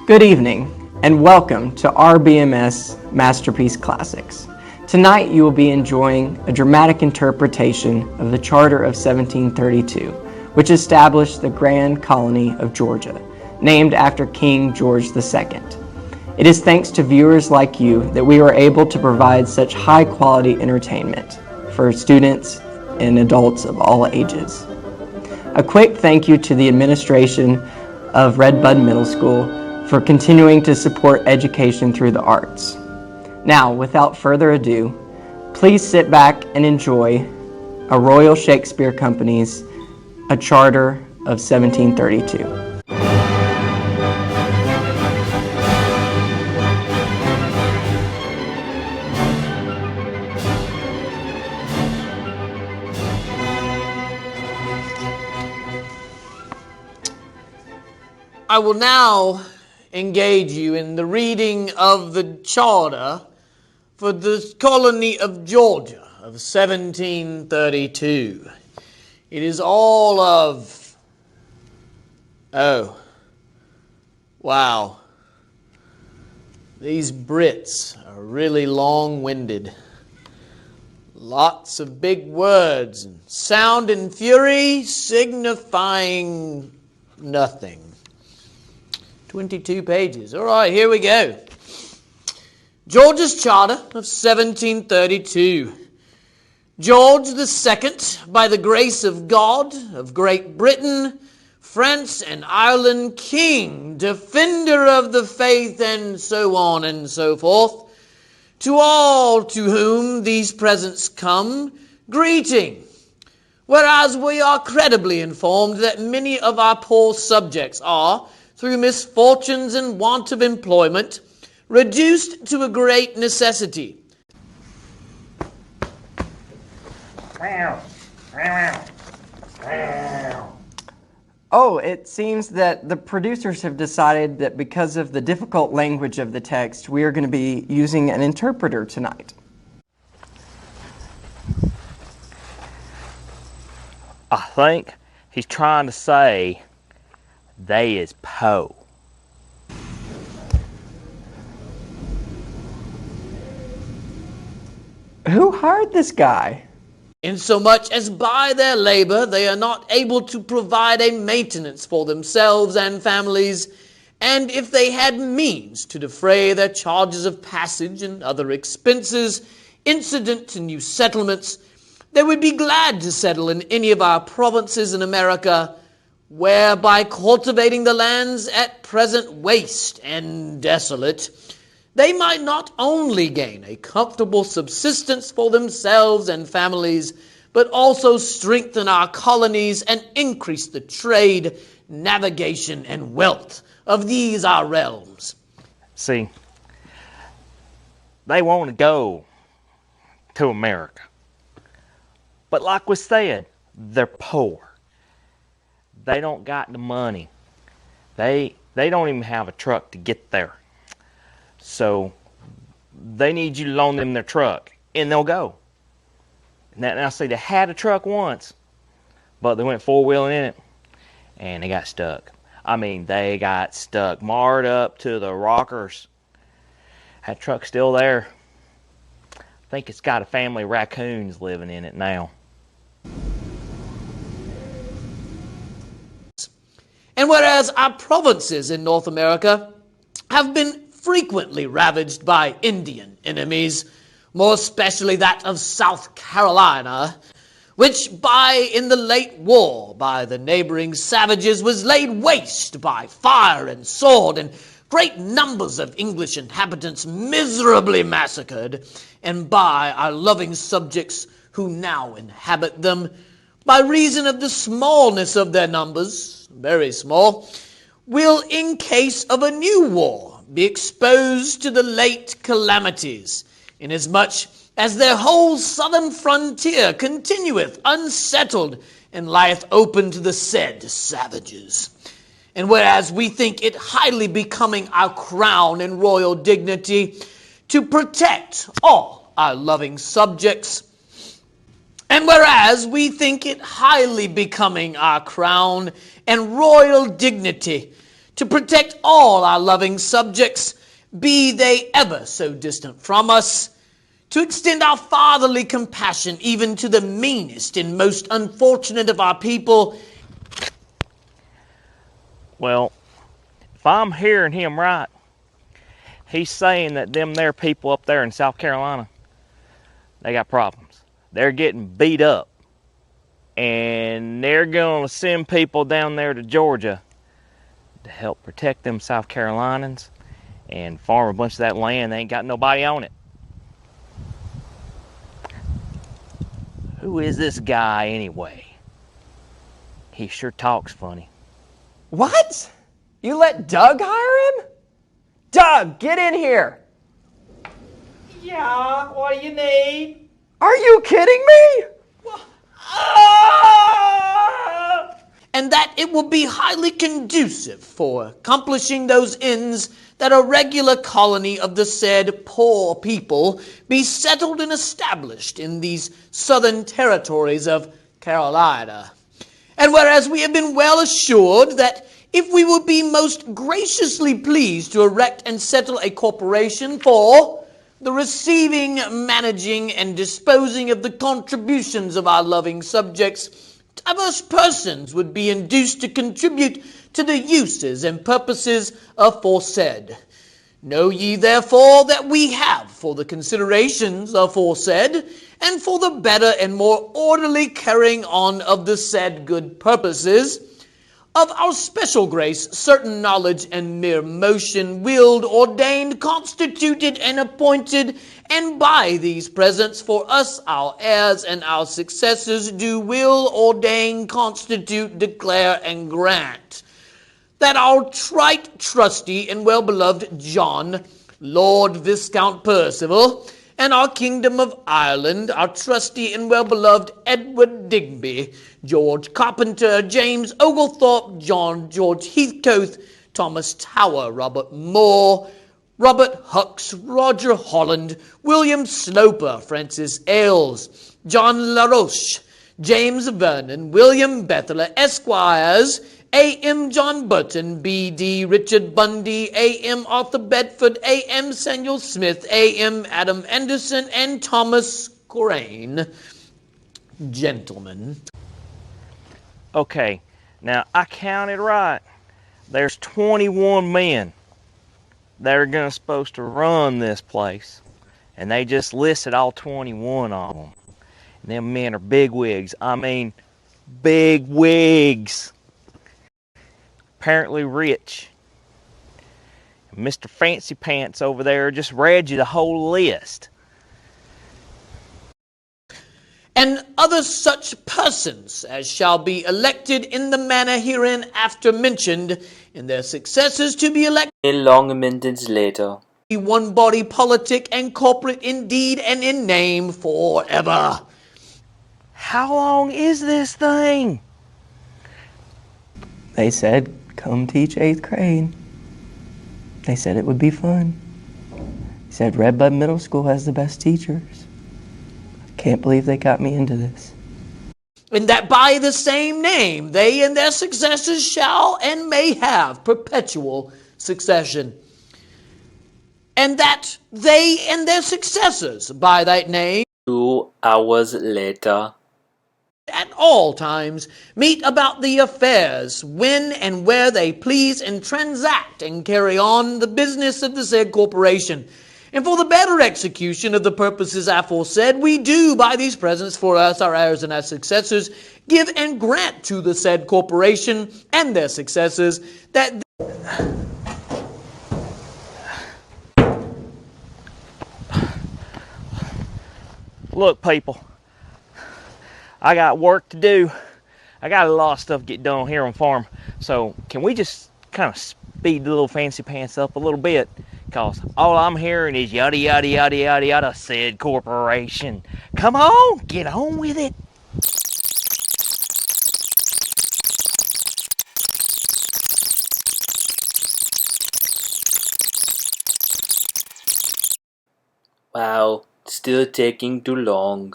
Good evening, and welcome to RBMS Masterpiece Classics. Tonight you will be enjoying a dramatic interpretation of the Charter of 1732, which established the Grand Colony of Georgia, named after King George II. It is thanks to viewers like you that we were able to provide such high-quality entertainment for students and adults of all ages. A quick thank you to the administration of Redbud Middle School for continuing to support education through the arts. Now, without further ado, please sit back and enjoy a Royal Shakespeare Company's A Charter of 1732. I will now engage you in the reading of the charter for the colony of Georgia of 1732. It is all of... Oh. Wow. These Brits are really long-winded. Lots of big words, and sound and fury signifying nothing. 22 pages. All right, here we go. George's Charter of 1732. George II, by the grace of God, of Great Britain, France, and Ireland, King, defender of the faith, and so on and so forth, to all to whom these presents come, greeting. Whereas we are credibly informed that many of our poor subjects are, through misfortunes and want of employment, reduced to a great necessity. Oh, it seems that the producers have decided that because of the difficult language of the text, we are going to be using an interpreter tonight. I think he's trying to say they is Poe. Who hired this guy? Insomuch as by their labor they are not able to provide a maintenance for themselves and families, and if they had means to defray their charges of passage and other expenses incident to new settlements, they would be glad to settle in any of our provinces in America, where by cultivating the lands at present waste and desolate, they might not only gain a comfortable subsistence for themselves and families, but also strengthen our colonies and increase the trade, navigation, and wealth of these our realms. See, they want to go to America. But like we said, they're poor. They don't got the money. They don't even have a truck to get there. So they need you to loan them their truck, and they'll go. Now see, they had a truck once, but they went four-wheeling in it, and they got stuck. I mean, they got stuck, marred up to the rockers. That truck's still there. I think it's got a family of raccoons living in it now. And whereas our provinces in North America have been frequently ravaged by Indian enemies, more especially that of South Carolina, which in the late war by the neighboring savages was laid waste by fire and sword, and great numbers of English inhabitants miserably massacred, and by our loving subjects who now inhabit them, by reason of the smallness of their numbers, very small, will in case of a new war be exposed to the late calamities, inasmuch as their whole southern frontier continueth unsettled and lieth open to the said savages. And whereas we think it highly becoming our crown and royal dignity to protect all our loving subjects, and whereas we think it highly becoming our crown and royal dignity to protect all our loving subjects, be they ever so distant from us, to extend our fatherly compassion even to the meanest and most unfortunate of our people. Well, if I'm hearing him right, he's saying that them there people up there in South Carolina, they got problems. They're getting beat up. And they're going to send people down there to Georgia to help protect them South Carolinians and farm a bunch of that land. They ain't got nobody on it. Who is this guy anyway? He sure talks funny. What? You let Doug hire him? Doug, get in here. Yeah, what do you need? Are you kidding me? And that it will be highly conducive for accomplishing those ends, that a regular colony of the said poor people be settled and established in these southern territories of Carolina. And whereas we have been well assured that if we would be most graciously pleased to erect and settle a corporation for the receiving, managing, and disposing of the contributions of our loving subjects, diverse persons would be induced to contribute to the uses and purposes aforesaid. Know ye therefore that we have, for the considerations aforesaid, and for the better and more orderly carrying on of the said good purposes, of our special grace, certain knowledge and mere motion, willed, ordained, constituted, and appointed, and by these presents for us, our heirs and our successors, do will, ordain, constitute, declare, and grant, that our trite, trusty, and well-beloved John, Lord Viscount Percival, and our kingdom of Ireland, our trusty and well-beloved Edward Digby, George Carpenter, James Oglethorpe, George Heathcote, Thomas Tower, Robert Moore, Robert Hucks, Roger Holland, William Sloper, Francis Ailes, John LaRoche, James Vernon, William Bethler, Esquires, A.M. John Burton, B.D. Richard Bundy, A.M. Arthur Bedford, A.M. Samuel Smith, A.M. Adam Anderson, and Thomas Crane. Gentlemen. Okay, now I counted right. There's 21 men that are supposed to run this place. And they just listed all 21 of them. And them men are bigwigs. I mean, big wigs. Apparently rich. Mr. Fancy Pants over there just read you the whole list. And other such persons as shall be elected in the manner herein after mentioned, and their successors to be elected long minutes later. One body politic and corporate in deed and in name forever. How long is this thing? They said, come teach 8th grade. They said it would be fun. They said Redbud Middle School has the best teachers. I can't believe they got me into this. And that by the same name they and their successors shall and may have perpetual succession. And that they and their successors by that name 2 hours later. at all times meet about the affairs when and where they please, and transact and carry on the business of the said corporation. And for the better execution of the purposes aforesaid, we do by these presents for us, our heirs and our successors, give and grant to the said corporation and their successors that Look, people, I got work to do. I got a lot of stuff to get done here on farm. So can we just kind of speed the little fancy pants up a little bit? Because all I'm hearing is yada, yada, yada, yada, yada, said corporation. Come on, get on with it. Wow, still taking too long.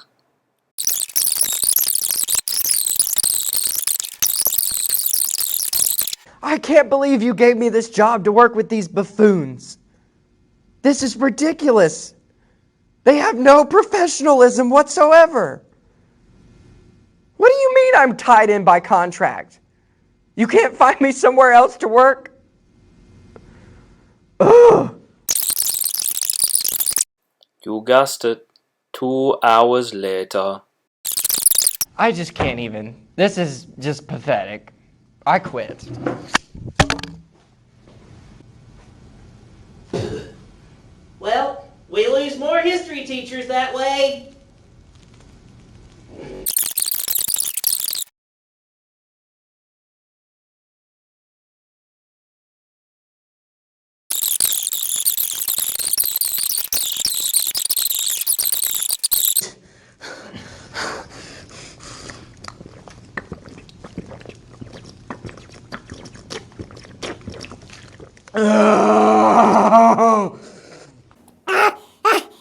I can't believe you gave me this job to work with these buffoons. This is ridiculous. They have no professionalism whatsoever. What do you mean I'm tied in by contract? You can't find me somewhere else to work? Ugh. You guessed it. 2 hours later. I just can't even. This is just pathetic. I quit. Well, we lose more history teachers that way.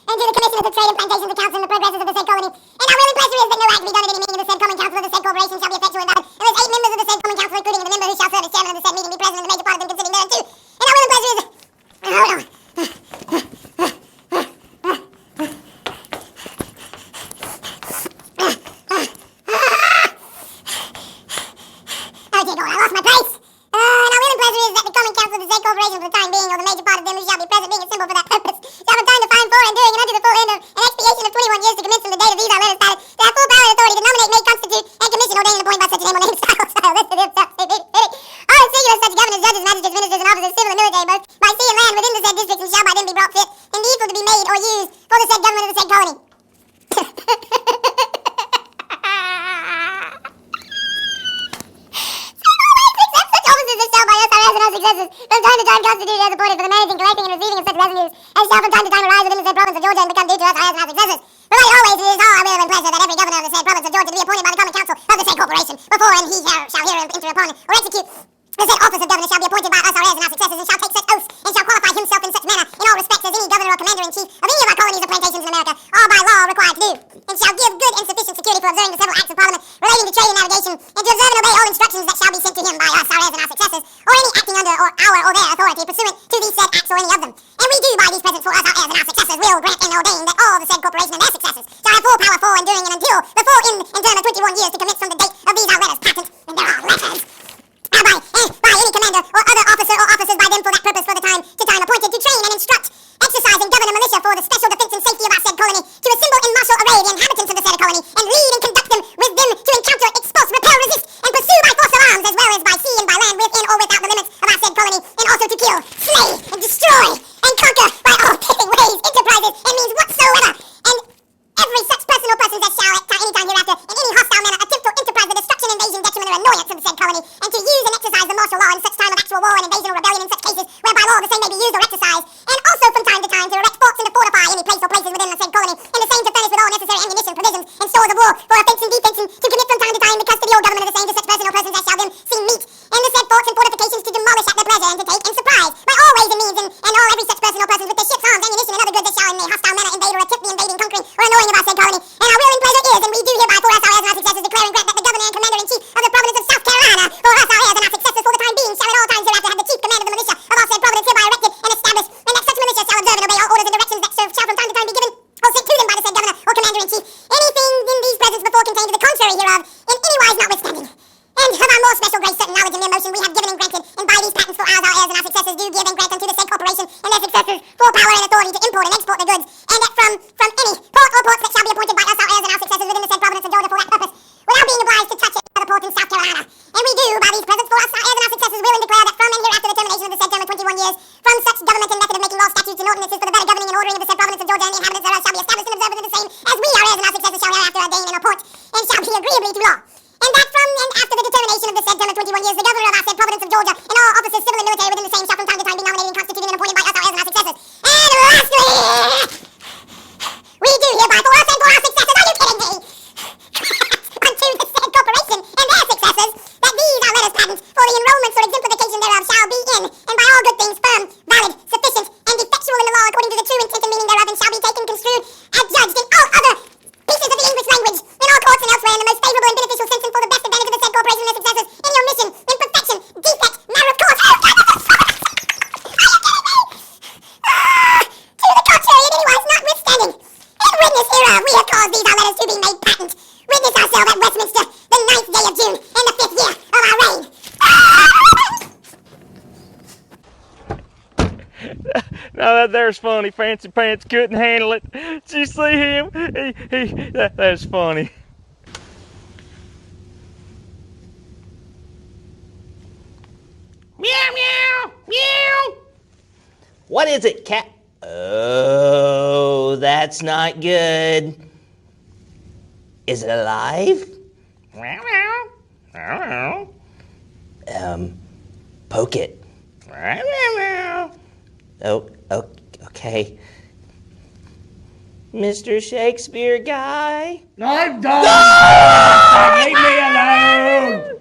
And to the Commission of the Trade and Plantations Accounts and the Progresses of the said colony. And our will and pleasure is that no act be done at any meeting of the said common council of the said corporation shall be effectual and valid unless 8 members of the said common council, including the member who shall serve as chairman of the said meeting, be present and the major part of them considering thereunto. And our will and pleasure is... Hold on. Oh dear God, I lost my place. And our will and pleasure is that the common council of the said corporation for the time being, or the major part of them who shall be present being assembled for that purpose, shall from time to time for and during and unto the full end of an expiation of 21 years to commence from the date of these our letters started, to have full power and authority to nominate, make, constitute, and commission, ordain, and appoint by such a name or name, style, listed in such all singular such governors, judges, magistrates, ministers, and officers, civil and military, both by sea and land within the said districts, and shall by them be brought fit and needful to be made or used for the said government of the said colony. From time to time constituted as appointed for the managing, collecting, and receiving of such revenues as shall from time to time arise within the said province of Georgia and become due to us as and our successors. Provided always it is our will and pleasure that every governor of the said province of Georgia to be appointed by the common council of the said corporation before and he shall hear enter upon or execute the said office of governor shall be appointed by us our heirs and our successors and shall take such oaths and shall qualify himself in such manner in all respects as any governor or commander-in-chief of any of our colonies or plantations in America are by law required to do, and shall give good and sufficient security for observing the several acts of parliament relating to trade and navigation, and to observe and obey all instructions that shall be sent to him by us our heirs and our successors, or any acting under or our or their authority pursuant to these said acts or any of them. And we do by these presents for us our heirs and our successors will grant and ordain that all the said corporation and their successors shall have full power for and during and until before in and term of 21 years to commence from the date of these our letters patent, and there are letters by any commander or other officer or officers by them for that purpose for the time to time appointed to train and instruct, exercise and govern a militia for the special defense and safety of our said colony, to assemble in martial array the inhabitants of the said colony, and lead and conduct them with them to encounter, expulse, repel, resist, and pursue by force of arms, as well as by sea and by land within or without the limits of our said colony, and also to kill, slay, and destroy, and conquer by all killing ways, enterprises, and means whatsoever, and every such person or persons as shall at any time hereafter, in any hostile manner, attempt or enterprise the destruction, invasion, detriment, or annoyance of the said colony, and to use and exercise the martial law in such time of actual war and invasion or rebellion in such cases, whereby law the same may be used or exercised, and also from time to time to erect forts and to fortify any place or places within the said colony, and the same to furnish with all necessary ammunition, provisions, and stores of war for offence and defence, and to commit from time to time the custody or government of the same to such person or persons as shall them seem meet, and the said forts and fortifications to demolish at their pleasure, and to take and surprise by all ways and means, and all every such person or persons with their ships, arms, ammunition, and other goods that shall in a hostile manner invade or attempt the invading, conquering, or annoying of our said colony. And our will and pleasure is, and we do hereby for us our heirs and our successors declare and grant that the governor and commander-in-chief of the province of South Carolina for us our heirs and our successors for the time being shall at all times hereafter have the chief command of the militia of our said province hereby erected and established, and that such militia shall observe and obey all orders and directions that shall from time to time be given or sent to them by the said governor or commander-in-chief. Anything in these presents before contained to the contrary hereof, in any wise notwithstanding. And of our more special grace, certain knowledge and mere motion we have given and granted, and by these patents for ours, our heirs and our successors do give Now that there's funny. Fancy Pants couldn't handle it. Did you see him? That's funny. Meow, meow, meow. What is it, cat? Oh, that's not good. Is it alive? Meow, meow. Meow, meow. Poke it. Meow, meow. Oh, okay. Mr. Shakespeare guy? I'm done! Leave me alone!